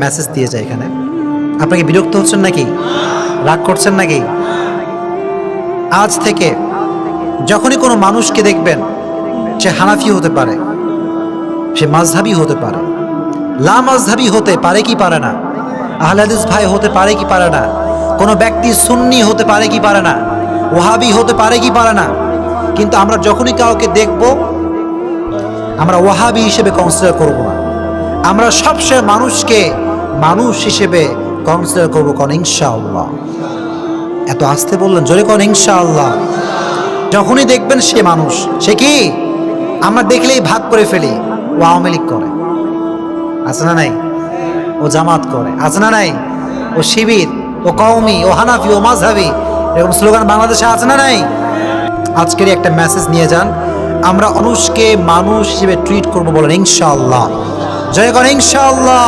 Message দিয়ে যায় এখানে। আপনাকে বিরক্ত হচ্ছেন নাকি, রাগ করছেন নাকি? আজ থেকে যখনই কোনো মানুষকে দেখবেন, সে হানাফি হতে পারে, সে মাযহাবী হতে পারে, লা মাযহাবী হতে পারে কি পারে না, আহলে হাদিস ভাই হতে পারে কি পারে না, কোনো ব্যক্তি সুন্নি হতে পারে কি পারে না, ওয়াহাবি হতে পারে কি পারে না, কিন্তু আমরা যখনই কাউকে দেখব আমরা ওয়াহাবি হিসেবে কনসিডার করব না। আমরা সবসময় মানুষকে মানুষ হিসেবে কনসিডার করবো। কোন ইনশাআল্লাহ। এত আস্তে বললেন, জোরে কোন ইনশাআল্লাহ। যখনই দেখবেন সে মানুষ, সে কি, আমরা দেখলেই ভাগ করে ফেলি। ও আওয়ামী লীগ করে, আছে না নাই? ও জামাত করে, আছে না নাই? ও শিবির, ও কওমি, ও হানাফি, ও মাযহাবি, এরকম স্লোগান বাংলাদেশে আছে না নাই? আজকের একটা মেসেজ নিয়ে যান, আমরা মানুষকে মানুষ হিসেবে ট্রিট করবো, বলেন ইনশাআল্লাহ। জয় করেন ইনশাআল্লাহ।